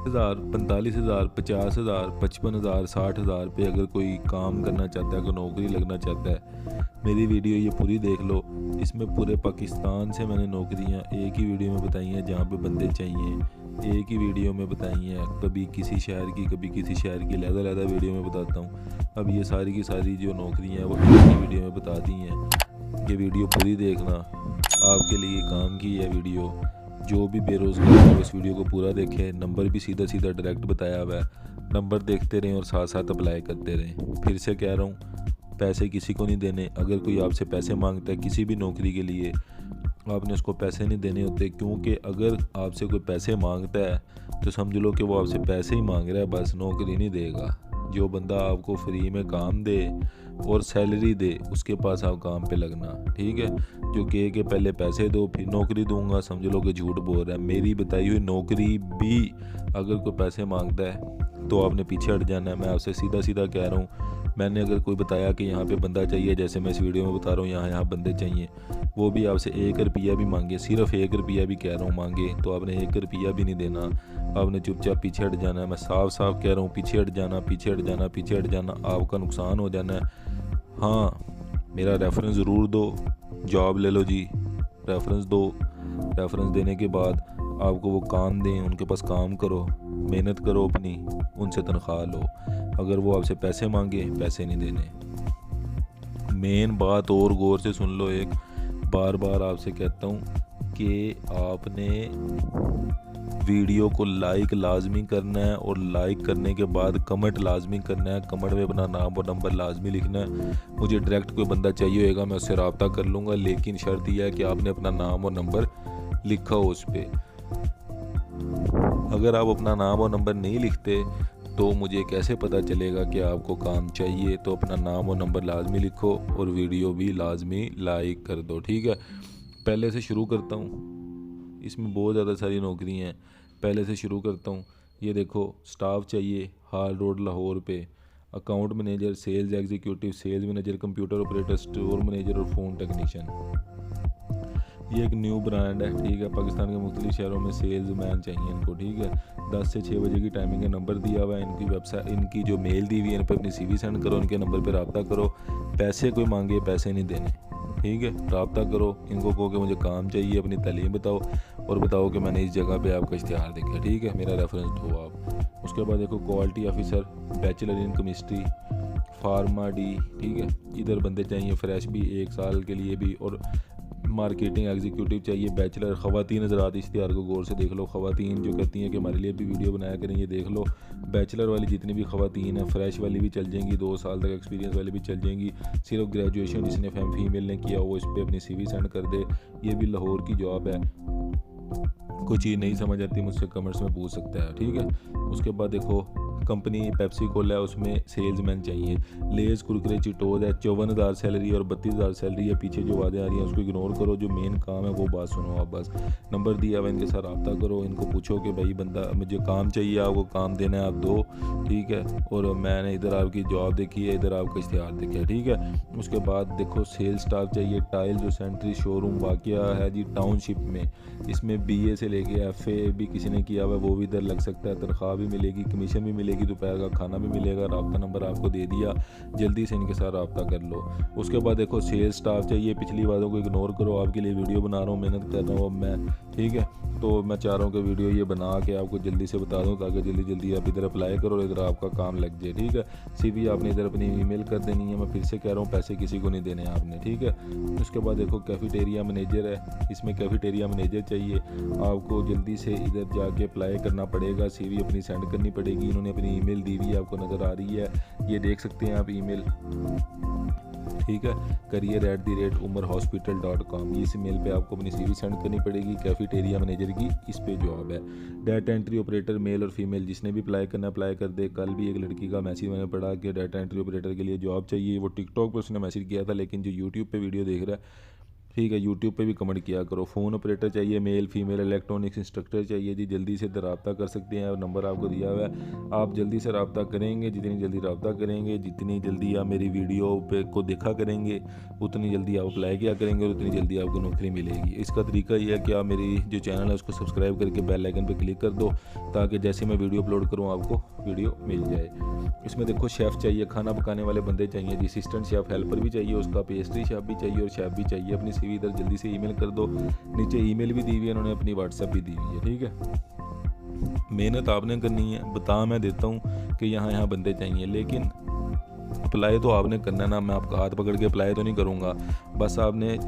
हज़ार, 45,000, 50,000, 55,000, 60,000 पे अगर कोई काम करना चाहता है, कोई नौकरी लगना चाहता है, मेरी वीडियो ये पूरी देख लो। इसमें पूरे पाकिस्तान से मैंने नौकरियां एक ही वीडियो में बताई हैं जहाँ पे बंदे चाहिए। एक ही वीडियो में बताई हैं, कभी किसी शहर की, कभी किसी शहर की, अलग-अलग वीडियो में बताता हूँ। अब ये सारी की सारी जो नौकरियां हैं वो एक ही वीडियो में बता दी हैं। ये वीडियो पूरी देखना, आपके लिए काम की है वीडियो। जो भी बेरोज़गार है वो इस वीडियो को पूरा देखे। नंबर भी सीधा सीधा डायरेक्ट बताया हुआ है। नंबर देखते रहें और साथ साथ अप्लाई करते रहें। फिर से कह रहा हूँ, पैसे किसी को नहीं देने। अगर कोई आपसे पैसे मांगता है किसी भी नौकरी के लिए, आपने उसको पैसे नहीं देने होते, क्योंकि अगर आपसे कोई पैसे मांगता है तो समझ लो कि वो आपसे पैसे ही मांग रहा है, बस नौकरी नहीं देगा। जो बंदा आपको फ्री में काम दे और सैलरी दे उसके पास आप काम पे लगना, ठीक है। जो कहे कि पहले पैसे दो फिर नौकरी दूंगा, समझ लो कि झूठ बोल रहा है। मेरी बताई हुई नौकरी भी अगर कोई पैसे मांगता है तो आपने पीछे हट जाना है। मैं आपसे सीधा सीधा कह रहा हूँ। मैंने अगर कोई बताया कि यहाँ पे बंदा चाहिए, जैसे मैं इस वीडियो में बता रहा हूँ यहाँ यहाँ बंदे चाहिए, वो भी आपसे 1 रुपया भी मांगे, सिर्फ 1 रुपया भी कह रहा हूँ मांगे, तो आपने 1 रुपया भी नहीं देना। आपने चुपचाप पीछे हट जाना है। मैं साफ साफ कह रहा हूँ, पीछे हट जाना, पीछे हट जाना, पीछे हट जाना, आपका नुकसान हो जाना है। हाँ, मेरा रेफरेंस ज़रूर दो, जॉब ले लो जी। रेफरेंस दो, रेफरेंस देने के बाद आपको वो काम दें, उनके पास काम करो, मेहनत करो अपनी, उनसे तनख्वाह लो। अगर वो आपसे पैसे मांगे, पैसे नहीं देने। मेन बात और गौर से सुन लो, एक बार बार आपसे कहता हूँ कि आपने वीडियो को लाइक लाजमी करना है और लाइक करने के बाद कमेंट लाजमी करना है। कमेंट में अपना नाम और नंबर लाजमी लिखना है। मुझे डायरेक्ट कोई बंदा चाहिए होगा मैं उससे रब्ता कर लूँगा, लेकिन शर्त यह है कि आपने अपना नाम और नंबर लिखा हो उस पर। अगर आप अपना नाम और नंबर नहीं लिखते तो मुझे कैसे पता चलेगा कि आपको काम चाहिए। तो अपना नाम और नंबर लाजमी लिखो और वीडियो भी लाजमी लाइक कर दो, ठीक है। पहले से शुरू करता हूँ, इसमें बहुत ज़्यादा सारी नौकरी हैं। पहले से शुरू करता हूँ। ये देखो, स्टाफ चाहिए हाल रोड लाहौर पे, account manager, sales executive, sales manager, computer operator, store manager और फ़ोन टेक्नीशियन। ये एक न्यू ब्रांड है, ठीक है। पाकिस्तान के मुख्तलिफ शहरों में सेल्स मैन चाहिए इनको, ठीक है। 10 से 6 बजे की टाइमिंग है। नंबर दिया हुआ है इनकी वेबसाइट, इनकी जो मेल दी हुई है, इन पर अपनी CV सेंड करो, इनके नंबर पर रब्ता करो। पैसे कोई मांगे, पैसे नहीं देने, ठीक है। रब्ता करो, इनको कहो कि मुझे काम चाहिए, अपनी तालीम बताओ और बताओ कि मैंने इस जगह पे आपका इश्तिहार देखा, ठीक है। मेरा रेफरेंस दो आप। उसके बाद देखो, quality officer, bachelor in chemistry, pharma D, ठीक है। इधर बंदे चाहिए फ्रेश भी, 1 साल के लिए भी, और मार्केटिंग एग्जीक्यूटिव चाहिए बैचलर। ख़वातीन हज़रात इश्तिहार को गौर से देख लो। ख़वातीन जो कहती हैं कि हमारे लिए भी वीडियो बनाया करें, ये देख लो। बैचलर वाली जितनी भी ख़वातीन हैं, फ्रेश वाली भी चल जाएंगी, 2 साल तक एक्सपीरियंस वाली भी चल जाएंगी। सिर्फ ग्रेजुएशन जिसने फीमेल ने किया वो इस पर अपनी CV सेंड कर दे। ये भी लाहौर की जॉब है। कोई चीज़ नहीं समझ आती मुझसे कमेंट्स में पूछ सकता है, ठीक है। उसके बाद देखो, कंपनी पेप्सी कोला है, उसमें सेल्समैन चाहिए। लेज़ कुरकुरे चिटोज है, 54,000 सैलरी और 32,000 सैलरी है। पीछे जो वादे आ रही हैं उसको इग्नोर करो, जो मेन काम है वो बात सुनो आप बस। नंबर दिया हुआ, इनके साथ रब्ता करो, इनको पूछो कि भाई बंदा मुझे काम चाहिए, आपको काम देना है, आप दो, ठीक है। और मैंने इधर आपकी जॉब देखी है, इधर आपका इश्तिहार देखा है, ठीक है। उसके बाद देखो, सेल्स स्टाफ चाहिए। टाइल जो सेंट्री शोरूम वाक़या है जी टाउनशिप में, इसमें BA से लेके FA भी किसी ने किया हुआ है, वो भी इधर लग सकता है। तनख्वाह भी मिलेगी, कमीशन भी मिलेगी, दोपहर का खाना भी मिलेगा। रब्ता नंबर आपको दे दिया, जल्दी से इनके साथ रब्ता कर लो। उसके बाद देखो, सेल्स स्टाफ चाहिए। पिछली बातों को इग्नोर करो, आपके लिए वीडियो बना रहा हूँ, मेहनत कर रहा हूँ अब मैं, ठीक है। तो मैं चाह रहा हूँ कि वीडियो ये बना के आपको जल्दी से बता दूँ, ताकि जल्दी जल्दी आप इधर अप्लाई करो और इधर आपका काम लग जाए, ठीक है। CV आपने इधर अपनी ईमेल कर देनी है। मैं फिर से कह रहा हूँ, पैसे किसी को नहीं देने आपने, ठीक है। उसके बाद देखो, कैफेटेरिया मैनेजर है, इसमें कैफेटेरिया मैनेजर चाहिए। आपको जल्दी से इधर जाके अप्लाई करना पड़ेगा, CV अपनी सेंड करनी पड़ेगी। इन्होंने अपनी ईमेल दी हुई है, आपको नज़र आ रही है, ये देख सकते हैं आप ईमेल, ठीक है। career@umarhospital.com, इस ईमेल पे आपको अपनी CV सेंड करनी पड़ेगी। कैफेटेरिया मैनेजर की इस पे जॉब है। डाटा एंट्री ऑपरेटर, मेल और फीमेल, जिसने भी अप्लाई करना अप्लाई कर दे। कल भी एक लड़की का मैसेज मैंने पढ़ा कि डाटा एंट्री ऑपरेटर के लिए जॉब चाहिए। वो टिकटॉक पर उसने मैसेज किया था, लेकिन जो यूट्यूब पे वीडियो देख रहा है ठीक है। यूट्यूब पे भी कमेंट किया करो। फ़ोन ऑपरेटर चाहिए, मेल फीमेल इलेक्ट्रॉनिक्स इंस्ट्रक्टर चाहिए जी, जल्दी से रब्ता कर सकते हैं और नंबर आपको दिया हुआ है। आप जल्दी से रब्ता करेंगे, जितनी जल्दी रब्ता करेंगे, जितनी जल्दी आप मेरी वीडियो पे को देखा करेंगे, उतनी जल्दी आप अप्लाई किया करेंगे और उतनी जल्दी आपको नौकरी मिलेगी। इसका तरीका ये है कि आप मेरी जो चैनल है उसको सब्सक्राइब करके बेल आइकन पर क्लिक कर दो, ताकि जैसे मैं वीडियो अपलोड करूँ आपको वीडियो मिल जाए। इसमें देखो शेफ़ चाहिए, खाना पकाने वाले बंदे चाहिए जी, असिस्टेंट शेफ़ हेल्पर भी चाहिए, उसका पेस्ट्री शेफ़ भी चाहिए और शेफ़ भी चाहिए। अपनी CV इधर जल्दी से ईमेल कर दो। नीचे ईमेल भी दी हुई है उन्होंने, अपनी व्हाट्सएप भी दी हुई है। ठीक है, मेहनत आपने करनी है। बता मैं देता हूँ कि यहाँ बंदे चाहिए, लेकिन अप्लाई तो आपने करना ना। मैं आपका हाथ पकड़ के अप्लाई तो नहीं करूँगा, बस आपने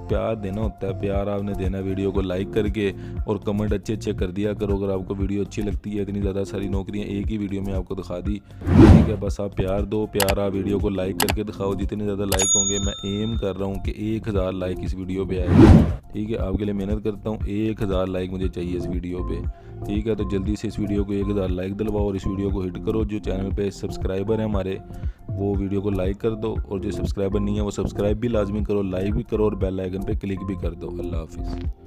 प्यार देना होता है। प्यार आपने देना है वीडियो को लाइक करके, और कमेंट अच्छे अच्छे कर दिया करो अगर आपको वीडियो अच्छी लगती है। इतनी ज़्यादा सारी नौकरियां एक ही वीडियो में आपको दिखा दी, ठीक है। बस आप प्यार दो, प्यार आप वीडियो को लाइक करके दिखाओ। जितने ज़्यादा लाइक होंगे, मैं एम कर रहा हूँ कि 1000 लाइक इस वीडियो पे आए, ठीक है। आपके लिए मेहनत करता हूँ, 1000 लाइक मुझे चाहिए इस वीडियो पे, ठीक है। तो जल्दी से इस वीडियो को 1000 लाइक दिलवाओ और इस वीडियो को हिट करो। जो चैनल पे सब्सक्राइबर हैं हमारे, वो वीडियो को लाइक कर दो, और जो सब्सक्राइबर नहीं है वो सब्सक्राइब भी लाजमी करो, लाइक भी करो और बेल आइकन पे क्लिक भी कर दो। अल्लाह हाफिज़।